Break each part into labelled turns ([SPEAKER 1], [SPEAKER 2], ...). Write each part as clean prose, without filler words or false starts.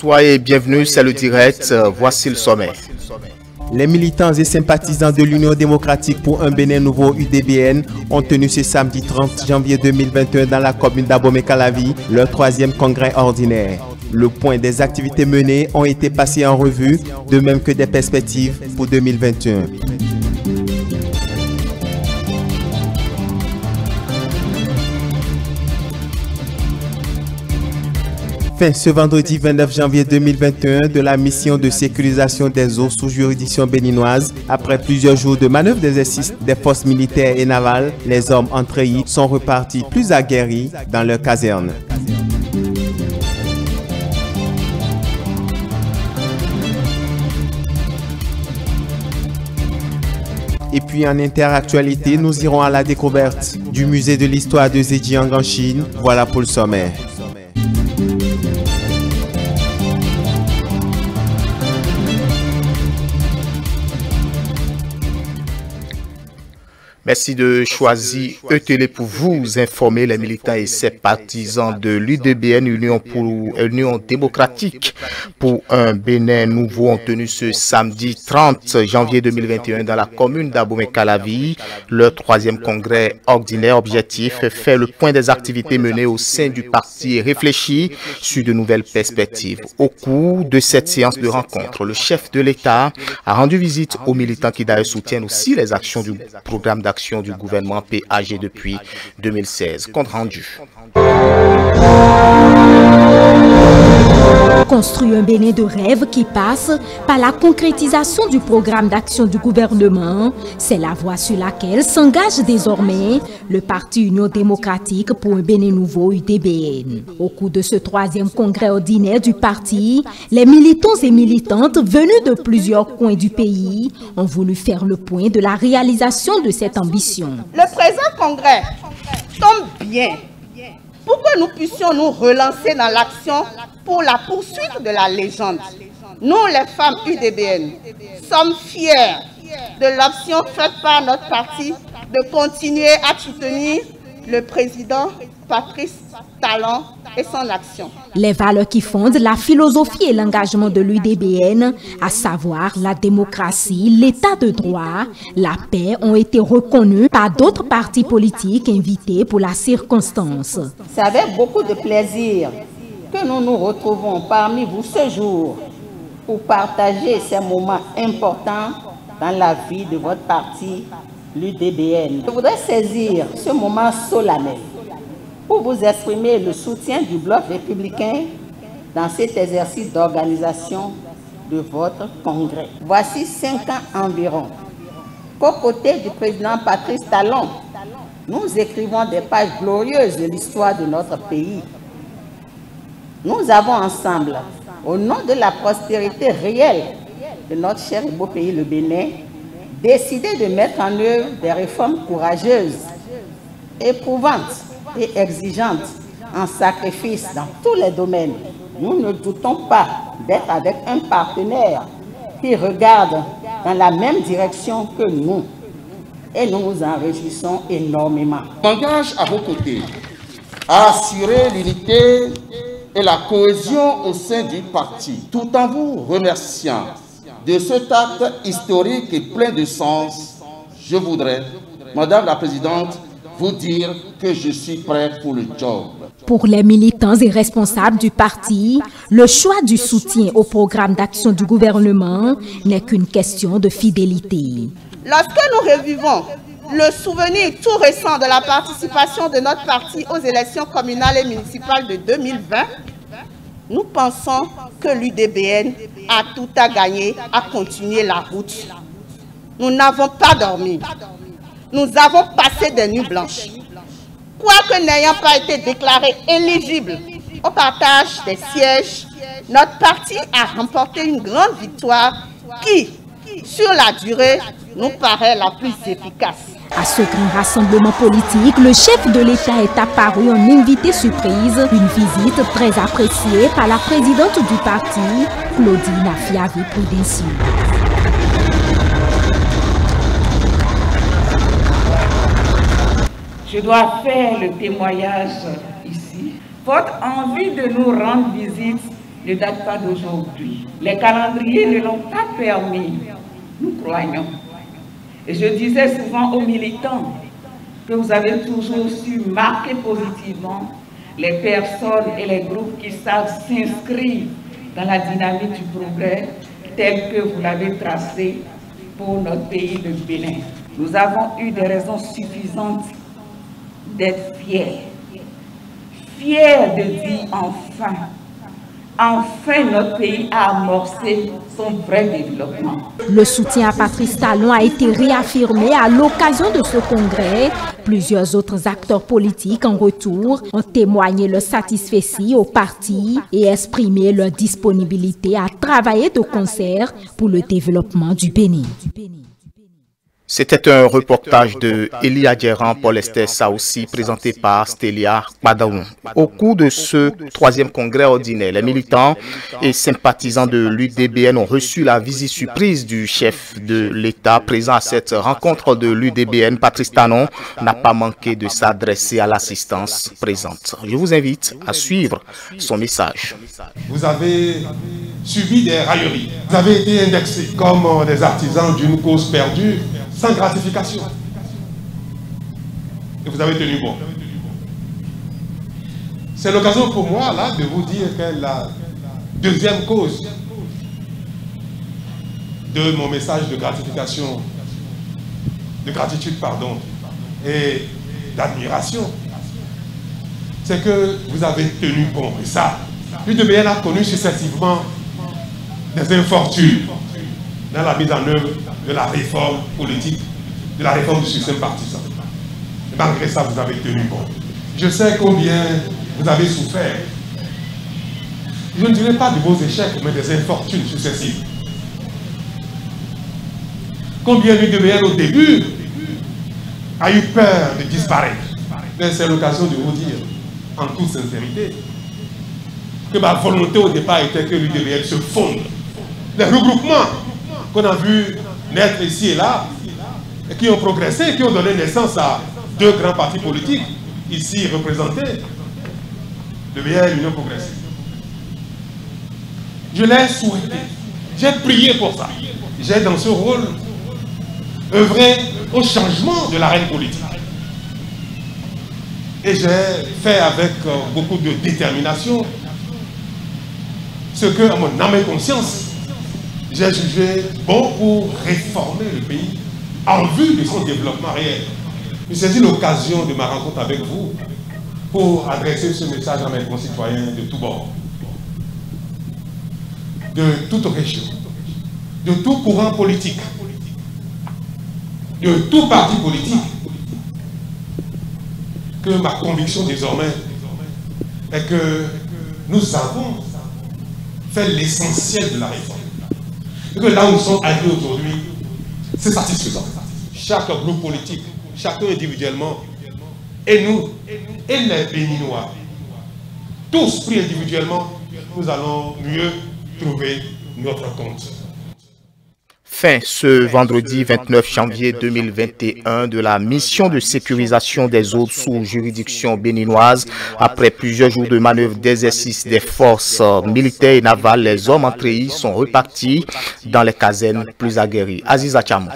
[SPEAKER 1] Bonsoir et bienvenue, c'est le direct, voici le sommet.
[SPEAKER 2] Les militants et sympathisants de l'Union démocratique pour un Bénin nouveau UDBN ont tenu ce samedi 30 janvier 2021 dans la commune d'Abomey-Calavi leur troisième congrès ordinaire. Le point des activités menées ont été passés en revue, de même que des perspectives pour 2021. Fin ce vendredi 29 janvier 2021 de la mission de sécurisation des eaux sous juridiction béninoise. Après plusieurs jours de manœuvres d'exercice des forces militaires et navales, les hommes en treillis sont repartis plus aguerris dans leur caserne. Et puis en interactualité, nous irons à la découverte du musée de l'histoire de Zhejiang en Chine. Voilà pour le sommaire.
[SPEAKER 1] Merci de choisir ETélé pour vous informer. Les militants et ses partisans de l'UDBN, Union démocratique pour un Bénin nouveau, ont tenu ce samedi 30 janvier 2021 dans la commune d'Abomey-Calavi leur troisième congrès ordinaire. Objectif, faire le point des activités menées au sein du parti et réfléchir sur de nouvelles perspectives. Au cours de cette séance de rencontre, le chef de l'État a rendu visite aux militants qui d'ailleurs soutiennent aussi les actions du programme d'action du gouvernement PAG depuis 2016. Compte rendu.
[SPEAKER 3] Construire un Bénin de rêve qui passe par la concrétisation du programme d'action du gouvernement, c'est la voie sur laquelle s'engage désormais le Parti Union démocratique pour un Bénin nouveau UDBN. Au cours de ce troisième congrès ordinaire du parti, les militants et militantes venus de plusieurs coins du pays ont voulu faire le point de la réalisation de cette ambition.
[SPEAKER 4] Le présent congrès tombe bien pour que nous puissions nous relancer dans l'action pour la poursuite de la légende. Nous, les femmes UDBN, sommes fiers de l'option faite par notre parti de continuer à soutenir le président Patrice Talon et son action.
[SPEAKER 3] Les valeurs qui fondent la philosophie et l'engagement de l'UDBN, à savoir la démocratie, l'état de droit, la paix, ont été reconnues par d'autres partis politiques invités pour la circonstance.
[SPEAKER 5] C'est avec beaucoup de plaisir que nous nous retrouvons parmi vous ce jour pour partager ces moments importants dans la vie de votre parti, l'UDBN. Je voudrais saisir ce moment solennel pour vous exprimer le soutien du Bloc républicain dans cet exercice d'organisation de votre congrès. Voici 5 ans environ qu'aux côtés du président Patrice Talon, nous écrivons des pages glorieuses de l'histoire de notre pays. Nous avons ensemble, au nom de la prospérité réelle de notre cher et beau pays, le Bénin, décidé de mettre en œuvre des réformes courageuses, éprouvantes et exigeantes en sacrifice dans tous les domaines. Nous ne doutons pas d'être avec un partenaire qui regarde dans la même direction que nous et nous nous en réjouissons énormément.
[SPEAKER 6] Je m'engage à vos côtés à assurer l'unité et la cohésion au sein du parti, tout en vous remerciant de cet acte historique et plein de sens. Je voudrais, Madame la Présidente, vous dire que je suis prêt pour le job.
[SPEAKER 3] Pour les militants et responsables du parti, le choix du soutien au programme d'action du gouvernement n'est qu'une question de fidélité.
[SPEAKER 4] Lorsque nous revivons le souvenir tout récent de la participation de notre parti aux élections communales et municipales de 2020, nous pensons que l'UDBN a tout à gagner à continuer la route. Nous n'avons pas dormi. Nous avons passé des nuits blanches. Quoique n'ayant pas été déclaré éligible au partage des sièges, notre parti a remporté une grande victoire qui, sur la durée, nous paraît la plus efficace.
[SPEAKER 3] À ce grand rassemblement politique, le chef de l'État est apparu en invité surprise, une visite très appréciée par la présidente du parti, Claudine Afiavi-Prudencio.
[SPEAKER 7] Je dois faire le témoignage ici. Votre envie de nous rendre visite
[SPEAKER 5] ne date pas d'aujourd'hui. Les calendriers ne l'ont pas permis, nous croyons. Et je disais souvent aux militants que vous avez toujours su marquer positivement les personnes et les groupes qui savent s'inscrire dans la dynamique du progrès telle que vous l'avez tracée pour notre pays, le Bénin. Nous avons eu des raisons suffisantes d'être fiers. Fiers de dire enfin notre pays a amorcé son vrai développement.
[SPEAKER 3] Le soutien à Patrice Talon a été réaffirmé à l'occasion de ce congrès. Plusieurs autres acteurs politiques en retour ont témoigné leur satisfaction au parti et exprimé leur disponibilité à travailler de concert pour le développement du Bénin.
[SPEAKER 1] C'était un reportage de Elia Djeran, Paul Esther Saoussi, présenté par Stélia Padaoun. Au cours de ce 3e congrès ordinaire, les militants et sympathisants de l'UDBN ont reçu la visite surprise du chef de l'État. Présent à cette rencontre de l'UDBN, Patrice Talon n'a pas manqué de s'adresser à l'assistance présente. Je vous invite à suivre son message.
[SPEAKER 7] Vous avez subi des railleries. Vous avez été indexés comme des artisans d'une cause perdue, sans gratification. Et vous avez tenu bon. C'est l'occasion pour moi, là, de vous dire que la deuxième cause de mon message de gratification, de gratitude, pardon, et d'admiration, c'est que vous avez tenu bon. Et ça, l'UDBN a connu successivement des infortunes dans la mise en œuvre de la réforme politique, de la réforme du système partisan. Et malgré ça, vous avez tenu bon. Je sais combien vous avez souffert. Je ne dirais pas de vos échecs, mais des infortunes successives. Combien l'UDBN au début a eu peur de disparaître. Mais c'est l'occasion de vous dire, en toute sincérité, que ma volonté au départ était que l'UDBN se fonde. Les regroupements qu'on a vu naître ici et là, et qui ont progressé, qui ont donné naissance à 2 grands partis politiques, ici représentés, le BN et l'Union progressive. Je l'ai souhaité, j'ai prié pour ça. J'ai dans ce rôle œuvré au changement de l'arène politique. Et j'ai fait avec beaucoup de détermination ce que, à mon âme et conscience, j'ai jugé bon pour réformer le pays en vue de son développement réel. Je saisis l'occasion de ma rencontre avec vous pour adresser ce message à mes concitoyens de tous bords, de toute région, de tout courant politique, de tout parti politique, que ma conviction désormais est que nous avons fait l'essentiel de la réforme. Et que là où nous sommes arrivés aujourd'hui, c'est satisfaisant. Chaque groupe politique, chacun individuellement, et nous, et les Béninois, tous pris individuellement, nous allons mieux trouver notre compte.
[SPEAKER 1] Fin ce vendredi 29 janvier 2021 de la mission de sécurisation des eaux sous juridiction béninoise. Après plusieurs jours de manœuvres d'exercice des forces militaires et navales, les hommes en treillis sont repartis dans les casernes plus aguerries. Aziza Chamou.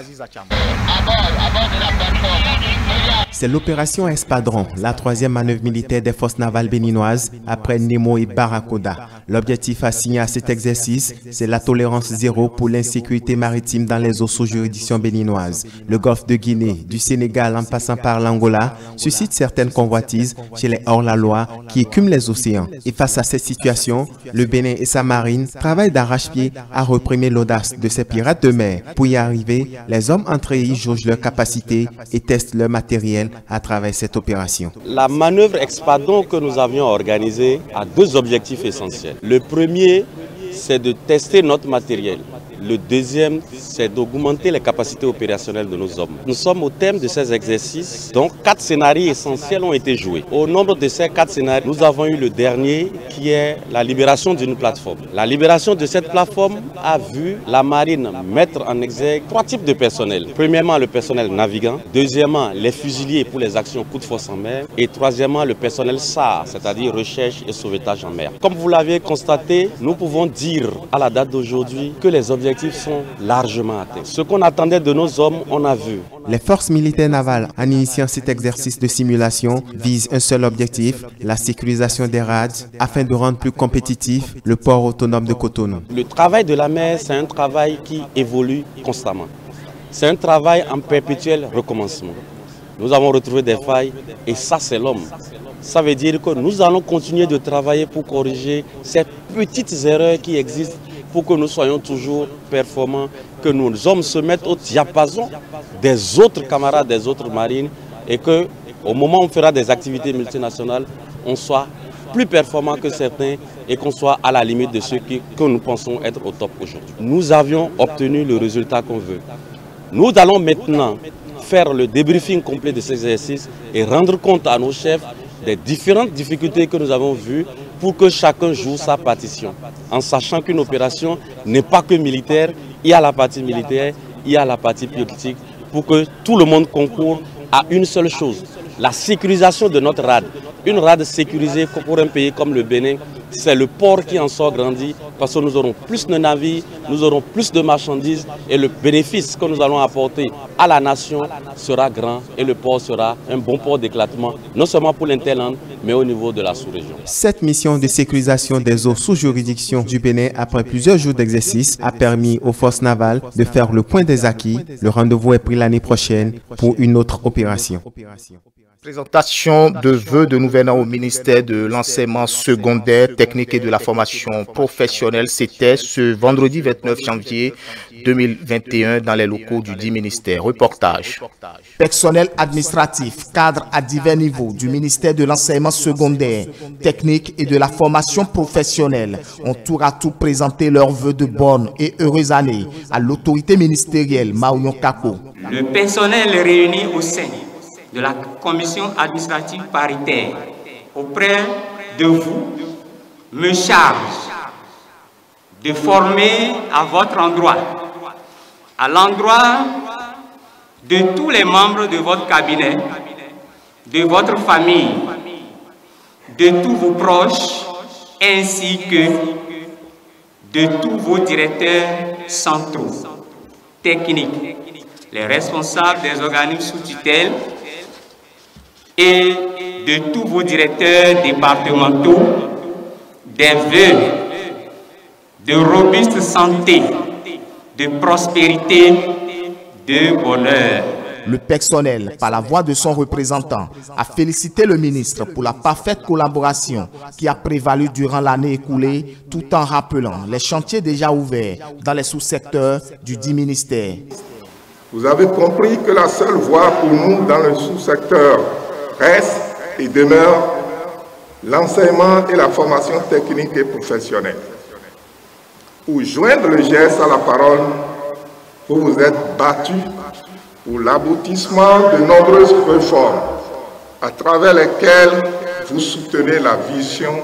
[SPEAKER 2] C'est l'opération Espadron, la 3e manœuvre militaire des forces navales béninoises après Nemo et Barracuda. L'objectif assigné à cet exercice, c'est la tolérance zéro pour l'insécurité maritime dans les eaux sous juridiction béninoise. Le golfe de Guinée, du Sénégal en passant par l'Angola, suscite certaines convoitises chez les hors-la-loi qui écument les océans. Et face à cette situation, le Bénin et sa marine travaillent d'arrache-pied à réprimer l'audace de ces pirates de mer. Pour y arriver, les hommes en treillis jaugent leurs capacités et testent leur matériel à travers cette opération.
[SPEAKER 8] La manœuvre Espadron que nous avions organisée a 2 objectifs essentiels. Le premier, c'est de tester notre matériel. Le deuxième, c'est d'augmenter les capacités opérationnelles de nos hommes. Nous sommes au thème de ces exercices, donc 4 scénarios essentiels ont été joués. Au nombre de ces 4 scénarios, nous avons eu le dernier qui est la libération d'une plateforme. La libération de cette plateforme a vu la marine mettre en exergue 3 types de personnel. Premièrement, le personnel navigant. Deuxièmement, les fusiliers pour les actions coup de force en mer. Et troisièmement, le personnel SAR, c'est-à-dire recherche et sauvetage en mer. Comme vous l'avez constaté, nous pouvons dire à la date d'aujourd'hui que les objectifs sont largement atteints. Ce qu'on attendait de nos hommes, on a vu.
[SPEAKER 2] Les forces militaires navales, en initiant cet exercice de simulation, visent un seul objectif, la sécurisation des rades, afin de rendre plus compétitif le port autonome de Cotonou.
[SPEAKER 8] Le travail de la mer, c'est un travail qui évolue constamment. C'est un travail en perpétuel recommencement. Nous avons retrouvé des failles et ça, c'est l'homme. Ça veut dire que nous allons continuer de travailler pour corriger ces petites erreurs qui existent pour que nous soyons toujours performants, que nos hommes se mettent au diapason des autres camarades, des autres marines et qu'au moment où on fera des activités multinationales, on soit plus performants que certains et qu'on soit à la limite de ceux que nous pensons être au top aujourd'hui. Nous avions obtenu le résultat qu'on veut. Nous allons maintenant faire le débriefing complet de ces exercices et rendre compte à nos chefs des différentes difficultés que nous avons vues pour que chacun joue sa partition. En sachant qu'une opération n'est pas que militaire, il y a la partie militaire, il y a la partie politique, pour que tout le monde concourt à une seule chose, la sécurisation de notre rade. Une rade sécurisée pour un pays comme le Bénin, c'est le port qui en sort grandi parce que nous aurons plus de navires, nous aurons plus de marchandises et le bénéfice que nous allons apporter à la nation sera grand et le port sera un bon port d'éclatement, non seulement pour l'interland, mais au niveau de la sous-région.
[SPEAKER 2] Cette mission de sécurisation des eaux sous juridiction du Bénin, après plusieurs jours d'exercice, a permis aux forces navales de faire le point des acquis. Le rendez-vous est pris l'année prochaine pour une autre opération.
[SPEAKER 1] Présentation de vœux de nouvel an au ministère de l'enseignement secondaire, technique et de la formation professionnelle. C'était ce vendredi 29 janvier 2021 dans les locaux du dit ministère. Reportage.
[SPEAKER 9] Personnel administratif, cadre à divers niveaux du ministère de l'enseignement secondaire, technique et de la formation professionnelle ont tour à tour présenté leurs vœux de bonne et heureuse année à l'autorité ministérielle Maouyon Kako.
[SPEAKER 10] Le personnel réuni au sein de la commission administrative paritaire auprès de vous me charge de former à votre endroit, à l'endroit de tous les membres de votre cabinet, de votre famille, de tous vos proches, ainsi que de tous vos directeurs centraux, techniques, les responsables des organismes sous tutelle, et de tous vos directeurs départementaux, des vœux de robuste santé, de prospérité, de bonheur.
[SPEAKER 9] Le personnel, par la voix de son représentant, a félicité le ministre pour la parfaite collaboration qui a prévalu durant l'année écoulée, tout en rappelant les chantiers déjà ouverts dans les sous-secteurs du dit ministère.
[SPEAKER 11] Vous avez compris que la seule voie pour nous dans le sous-secteur reste et demeure l'enseignement et la formation technique et professionnelle. Pour joindre le geste à la parole, vous vous êtes battus pour l'aboutissement de nombreuses réformes à travers lesquelles vous soutenez la vision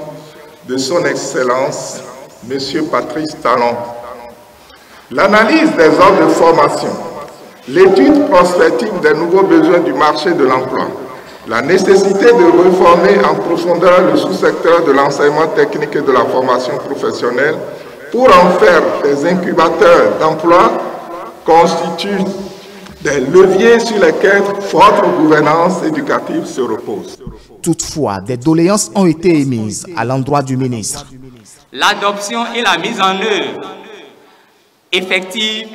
[SPEAKER 11] de son Excellence, M. Patrice Talon. L'analyse des offres de formation, l'étude prospective des nouveaux besoins du marché de l'emploi, la nécessité de réformer en profondeur le sous-secteur de l'enseignement technique et de la formation professionnelle pour en faire des incubateurs d'emploi constituent des leviers sur lesquels votre gouvernance éducative se repose.
[SPEAKER 9] Toutefois, des doléances ont été émises à l'endroit du ministre.
[SPEAKER 10] L'adoption et la mise en œuvre effective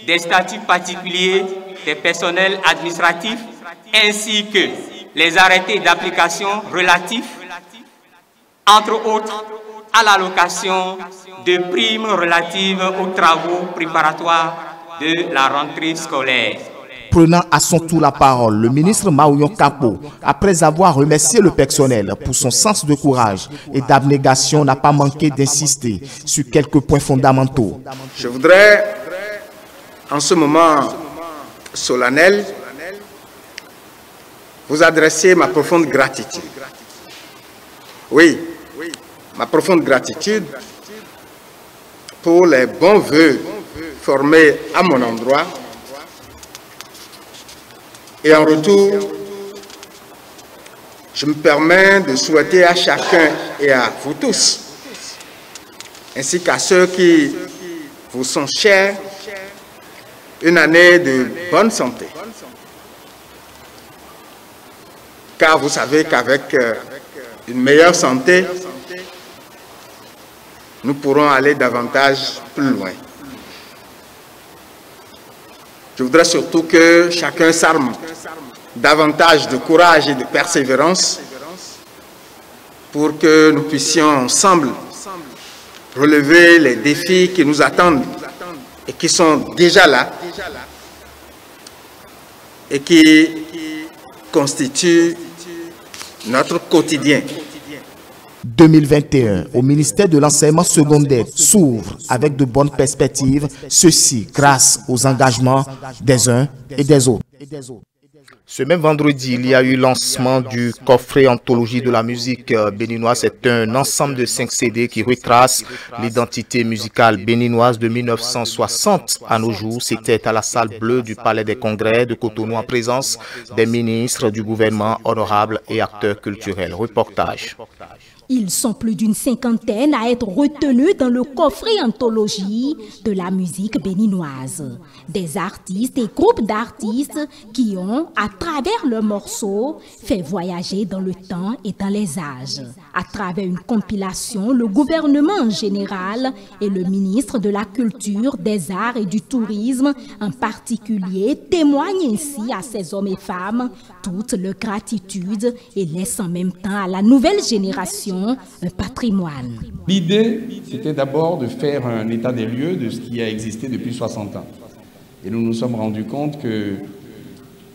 [SPEAKER 10] des statuts particuliers des personnels administratifs ainsi que les arrêtés d'application relatifs, entre autres, à l'allocation de primes relatives aux travaux préparatoires de la rentrée scolaire.
[SPEAKER 9] Prenant à son tour la parole, le ministre Maouyon Kako, après avoir remercié le personnel pour son sens de courage et d'abnégation, n'a pas manqué d'insister sur quelques points fondamentaux.
[SPEAKER 11] Je voudrais
[SPEAKER 12] en ce moment solennel, vous adresser ma profonde gratitude. Oui, ma profonde gratitude pour les bons vœux formés à mon endroit. Et en retour, je me permets de souhaiter à chacun et à vous tous, ainsi qu'à ceux qui vous sont chers, une année de bonne santé. Car vous savez qu'avec une meilleure santé, nous pourrons aller davantage plus loin. Je voudrais surtout que chacun s'arme davantage de courage et de persévérance pour que nous puissions ensemble relever les défis qui nous attendent et qui sont déjà là et qui constituent notre quotidien.
[SPEAKER 9] 2021 au ministère de l'enseignement secondaire s'ouvre avec de bonnes perspectives, ceci grâce aux engagements des uns et des autres.
[SPEAKER 1] Ce même vendredi, il y a eu lancement du coffret anthologie de la musique béninoise. C'est un ensemble de 5 CD qui retrace l'identité musicale béninoise de 1960 à nos jours. C'était à la salle bleue du Palais des Congrès de Cotonou en présence des ministres du gouvernement, honorables et acteurs culturels. Reportage.
[SPEAKER 3] Ils sont plus d'une cinquantaine à être retenus dans le coffret anthologie de la musique béninoise. Des artistes et groupes d'artistes qui ont, à travers leurs morceaux, fait voyager dans le temps et dans les âges. À travers une compilation, le gouvernement en général et le ministre de la Culture, des Arts et du Tourisme en particulier témoignent ainsi à ces hommes et femmes toute leur gratitude et laissent en même temps à la nouvelle génération un patrimoine.
[SPEAKER 13] L'idée, c'était d'abord de faire un état des lieux de ce qui a existé depuis 60 ans. Et nous nous sommes rendus compte que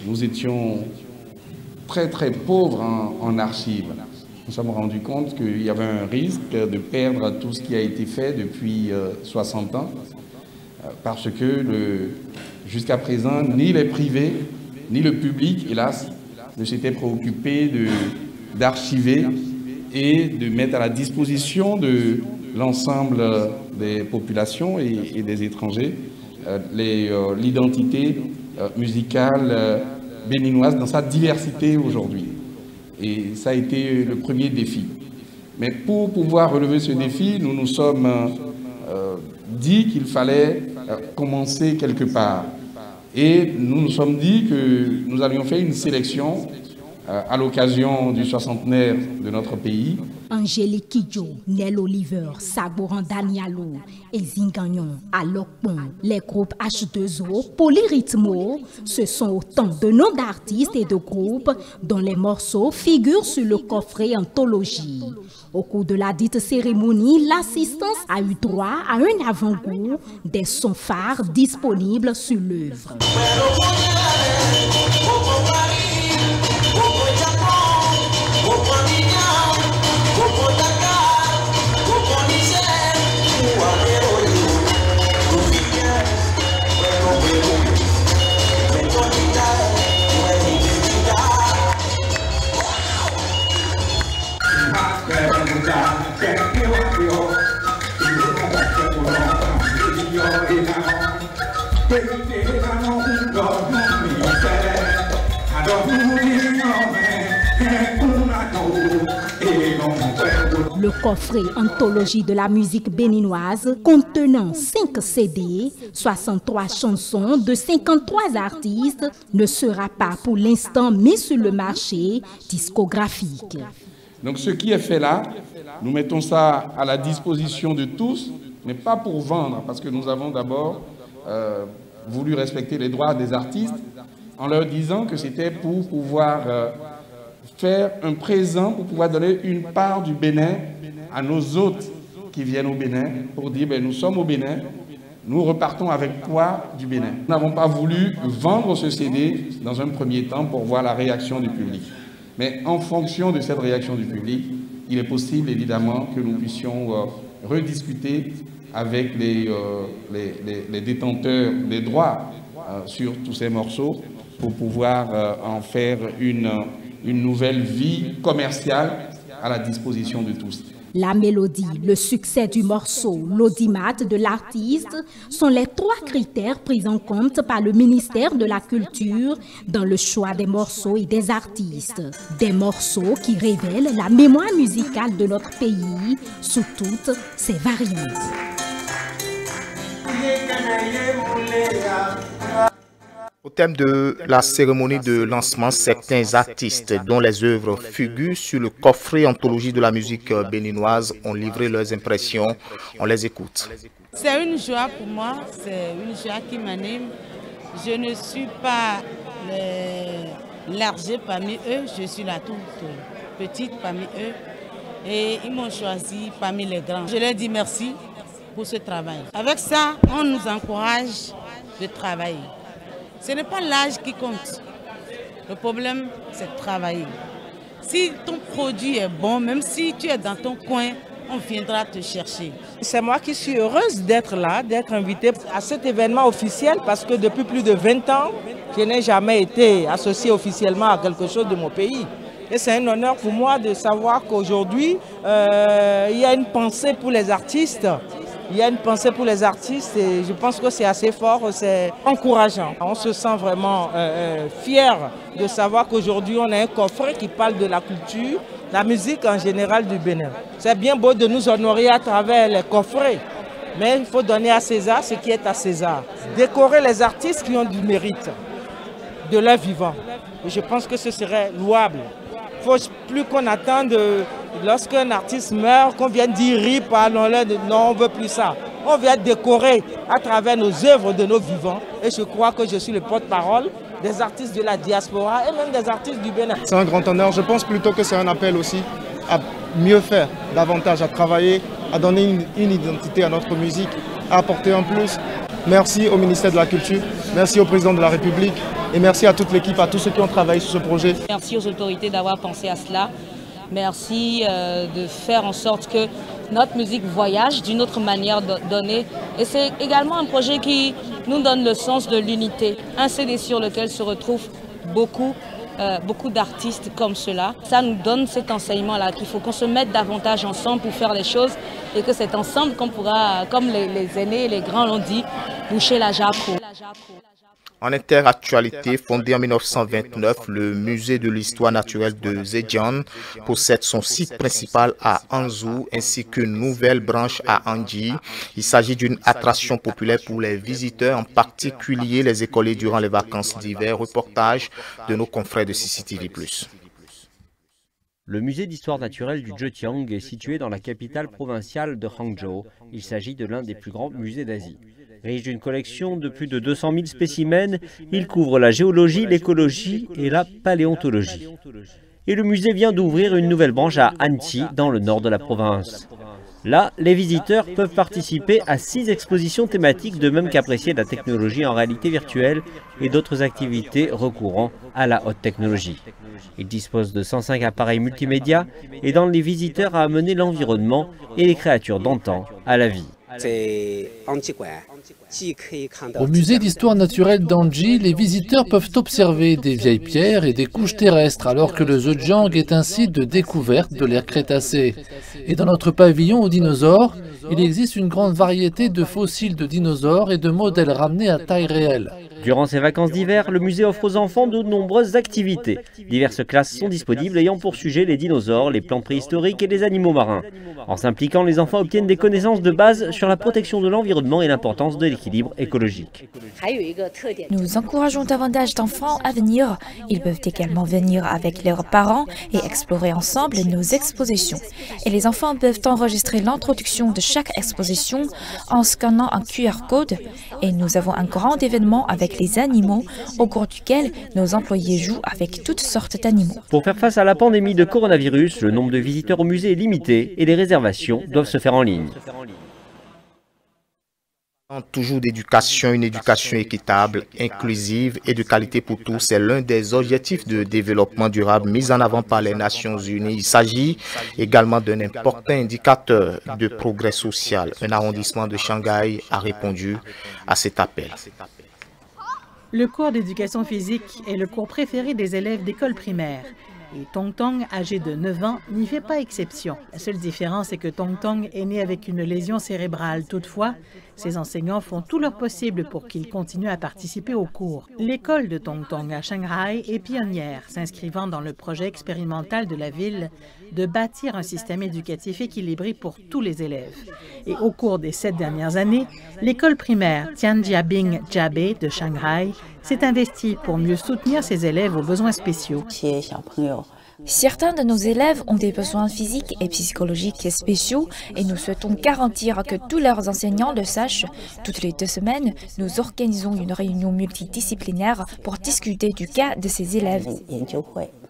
[SPEAKER 13] nous étions très très pauvres en archives. Nous nous sommes rendus compte qu'il y avait un risque de perdre tout ce qui a été fait depuis 60 ans, parce que jusqu'à présent, ni les privés, ni le public, hélas, ne s'étaient préoccupés d'archiver et de mettre à la disposition de l'ensemble des populations et des étrangers l'identité musicale béninoise dans sa diversité aujourd'hui. Et ça a été le premier défi. Mais pour pouvoir relever ce défi, nous nous sommes dit qu'il fallait commencer quelque part. Et nous nous sommes dit que nous allions faire une sélection à l'occasion du 60aire de notre pays.
[SPEAKER 3] Angélique Kidjo, Nel Oliver, Saboran Danialo, Ezingagnon, Alokpon, les groupes H2O, Polyrhythmo, ce sont autant de noms d'artistes et de groupes dont les morceaux figurent sur le coffret anthologie. Au cours de la dite cérémonie, l'assistance a eu droit à un avant-goût des sons phares disponibles sur l'œuvre. Le coffret anthologie de la musique béninoise contenant 5 CD, 63 chansons de 53 artistes ne sera pas pour l'instant mis sur le marché discographique.
[SPEAKER 13] Donc ce qui est fait là, nous mettons ça à la disposition de tous, mais pas pour vendre, parce que nous avons d'abord voulu respecter les droits des artistes en leur disant que c'était pour pouvoir faire un présent, pour pouvoir donner une part du Bénin à nos hôtes qui viennent au Bénin, pour dire ben, nous sommes au Bénin, nous repartons avec quoi du Bénin. Nous n'avons pas voulu vendre ce CD dans un premier temps pour voir la réaction du public. Mais en fonction de cette réaction du public, il est possible évidemment que nous puissions rediscuter avec les détenteurs des droits sur tous ces morceaux pour pouvoir en faire une nouvelle vie commerciale à la disposition de tous.
[SPEAKER 3] La mélodie, le succès du morceau, l'audimat de l'artiste sont les 3 critères pris en compte par le ministère de la Culture dans le choix des morceaux et des artistes. Des morceaux qui révèlent la mémoire musicale de notre pays sous toutes ses variantes.
[SPEAKER 1] Au thème de la cérémonie de lancement, certains artistes dont les œuvres figurent sur le coffret anthologie de la musique béninoise ont livré leurs impressions. On les écoute.
[SPEAKER 14] C'est une joie pour moi, c'est une joie qui m'anime. Je ne suis pas largée parmi eux, je suis la toute petite parmi eux. Et ils m'ont choisi parmi les grands. Je leur dis merci pour ce travail. Avec ça, on nous encourage de travailler. Ce n'est pas l'âge qui compte. Le problème, c'est de travailler. Si ton produit est bon, même si tu es dans ton coin, on viendra te chercher.
[SPEAKER 15] C'est moi qui suis heureuse d'être là, d'être invitée à cet événement officiel parce que depuis plus de 20 ans, je n'ai jamais été associée officiellement à quelque chose de mon pays. Et c'est un honneur pour moi de savoir qu'aujourd'hui, il y a une pensée pour les artistes. Il y a une pensée pour les artistes et je pense que c'est assez fort, c'est encourageant. On se sent vraiment fier de savoir qu'aujourd'hui on a un coffret qui parle de la culture, la musique en général du Bénin. C'est bien beau de nous honorer à travers les coffrets, mais il faut donner à César ce qui est à César. Décorer les artistes qui ont du mérite de leur vivant. Et je pense que ce serait louable. Il ne faut plus qu'on attende lorsqu'un artiste meurt, qu'on vienne dire rip, parlons-le, non, on ne veut plus ça. On vient décorer à travers nos œuvres de nos vivants. Et je crois que je suis le porte-parole des artistes de la diaspora et même des artistes du Bénin.
[SPEAKER 16] C'est un grand honneur. Je pense plutôt que c'est un appel aussi à mieux faire, davantage, à travailler, à donner une identité à notre musique, à apporter un plus. Merci au ministère de la Culture, merci au président de la République et merci à toute l'équipe, à tous ceux qui ont travaillé sur ce projet.
[SPEAKER 17] Merci aux autorités d'avoir pensé à cela. Merci de faire en sorte que notre musique voyage d'une autre manière donnée. Et c'est également un projet qui nous donne le sens de l'unité. Un CD sur lequel se retrouvent beaucoup d'artistes comme cela. Ça nous donne cet enseignement-là, qu'il faut qu'on se mette davantage ensemble pour faire les choses et que c'est ensemble qu'on pourra, comme les aînés et les grands l'ont dit, boucher la Jaco.
[SPEAKER 1] En interactualité, fondé en 1929, le musée de l'histoire naturelle de Zhejiang possède son site principal à Hangzhou ainsi qu'une nouvelle branche à Anji. Il s'agit d'une attraction populaire pour les visiteurs, en particulier les écoliers durant les vacances d'hiver. Reportage de nos confrères de CCTV+.
[SPEAKER 18] Le musée d'histoire naturelle du Zhejiang est situé dans la capitale provinciale de Hangzhou. Il s'agit de l'un des plus grands musées d'Asie. Riche d'une collection de plus de 200 000 spécimens, il couvre la géologie, l'écologie et la paléontologie. Et le musée vient d'ouvrir une nouvelle branche à Anji, dans le nord de la province. Là, les visiteurs peuvent participer à 6 expositions thématiques, de même qu'apprécier la technologie en réalité virtuelle et d'autres activités recourant à la haute technologie. Il dispose de 105 appareils multimédia et dans les visiteurs à amener l'environnement et les créatures d'antan à la vie.
[SPEAKER 19] Au musée d'histoire naturelle d'Anji, les visiteurs peuvent observer des vieilles pierres et des couches terrestres, alors que le Zhejiang est un site de découverte de l'ère Crétacé. Et dans notre pavillon aux dinosaures, il existe une grande variété de fossiles de dinosaures et de modèles ramenés à taille réelle.
[SPEAKER 18] Durant ces vacances d'hiver, le musée offre aux enfants de nombreuses activités. Diverses classes sont disponibles ayant pour sujet les dinosaures, les plantes préhistoriques et les animaux marins. En s'impliquant, les enfants obtiennent des connaissances de base sur la protection de l'environnement et l'importance de l'équilibre écologique.
[SPEAKER 20] Nous encourageons davantage d'enfants à venir. Ils peuvent également venir avec leurs parents et explorer ensemble nos expositions. Et les enfants peuvent enregistrer l'introduction de chaque exposition en scannant un QR code. Et nous avons un grand événement avec les animaux, au cours duquel nos employés jouent avec toutes sortes d'animaux.
[SPEAKER 18] Pour faire face à la pandémie de coronavirus, le nombre de visiteurs au musée est limité et les réservations doivent se faire en ligne.
[SPEAKER 1] Toujours d'éducation, une éducation équitable, inclusive et de qualité pour tous, c'est l'un des objectifs de développement durable mis en avant par les Nations Unies. Il s'agit également d'un important indicateur de progrès social. Un arrondissement de Shanghai a répondu à cet appel.
[SPEAKER 21] Le cours d'éducation physique est le cours préféré des élèves d'école primaire. Et Tong Tong, âgé de 9 ans, n'y fait pas exception. La seule différence est que Tong Tong est né avec une lésion cérébrale. Toutefois, ses enseignants font tout leur possible pour qu'il continue à participer aux cours. L'école de Tong Tong à Shanghai est pionnière, s'inscrivant dans le projet expérimental de la ville de bâtir un système éducatif équilibré pour tous les élèves. Et au cours des 7 dernières années, l'école primaire Tianjiabing Jiabei de Shanghai s'est investie pour mieux soutenir ses élèves aux besoins spéciaux.
[SPEAKER 20] Certains de nos élèves ont des besoins physiques et psychologiques spéciaux et nous souhaitons garantir que tous leurs enseignants le sachent. Toutes les 2 semaines, nous organisons une réunion multidisciplinaire pour discuter du cas de ces élèves.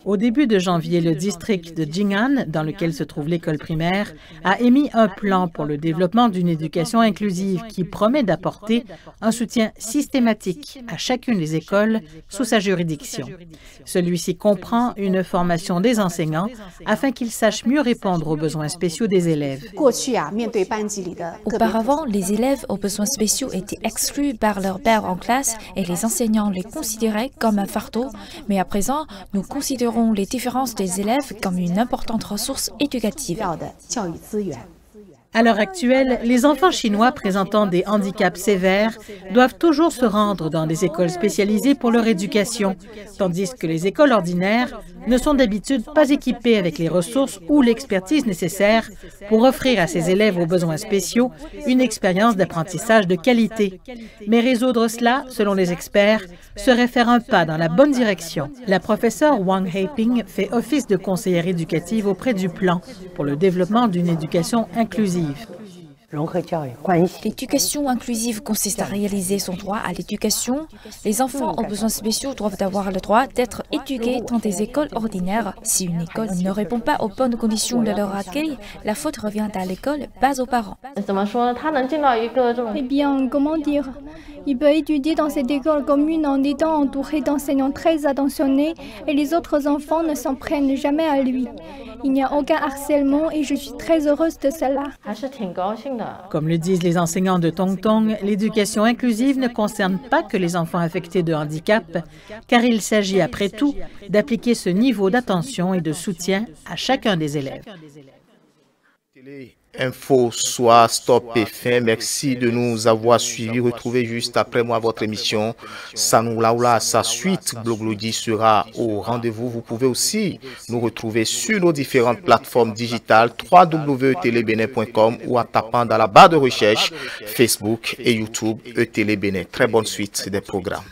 [SPEAKER 21] Au début de janvier, le district de Jing'an, dans lequel se trouve l'école primaire, a émis un plan pour le développement d'une éducation inclusive qui promet d'apporter un soutien systématique à chacune des écoles sous sa juridiction. Celui-ci comprend une formation des enseignants afin qu'ils sachent mieux répondre aux besoins spéciaux des élèves.
[SPEAKER 20] Auparavant, les élèves aux besoins spéciaux étaient exclus par leur père en classe et les enseignants les considéraient comme un fardeau, mais à présent, nous considérons les différences des élèves comme une importante ressource éducative.
[SPEAKER 21] À l'heure actuelle, les enfants chinois présentant des handicaps sévères doivent toujours se rendre dans des écoles spécialisées pour leur éducation, tandis que les écoles ordinaires ne sont d'habitude pas équipées avec les ressources ou l'expertise nécessaires pour offrir à ces élèves aux besoins spéciaux une expérience d'apprentissage de qualité. Mais résoudre cela, selon les experts, serait faire un pas dans la bonne direction. La professeure Wang Heiping fait office de conseillère éducative auprès du plan pour le développement d'une éducation inclusive.
[SPEAKER 20] L'éducation inclusive consiste à réaliser son droit à l'éducation. Les enfants aux besoins spéciaux doivent avoir le droit d'être éduqués dans des écoles ordinaires. Si une école ne répond pas aux bonnes conditions de leur accueil, la faute revient à l'école, pas aux parents.
[SPEAKER 22] Eh bien, comment dire? Il peut étudier dans cette école commune en étant entouré d'enseignants très attentionnés et les autres enfants ne s'en prennent jamais à lui. Il n'y a aucun harcèlement et je suis très heureuse de cela.
[SPEAKER 21] Comme le disent les enseignants de Tong Tong, l'éducation inclusive ne concerne pas que les enfants affectés de handicap, car il s'agit après tout d'appliquer ce niveau d'attention et de soutien à chacun des élèves.
[SPEAKER 1] Info soit stop et fin. Merci de nous avoir suivis. Retrouvez juste après moi votre émission Sanou Laoula. Sa suite Gloglodi sera au rendez-vous. Vous pouvez aussi nous retrouver sur nos différentes plateformes digitales www.etelebenen.com ou en tapant dans la barre de recherche Facebook et YouTube ETélé Bénin. Très bonne suite des programmes.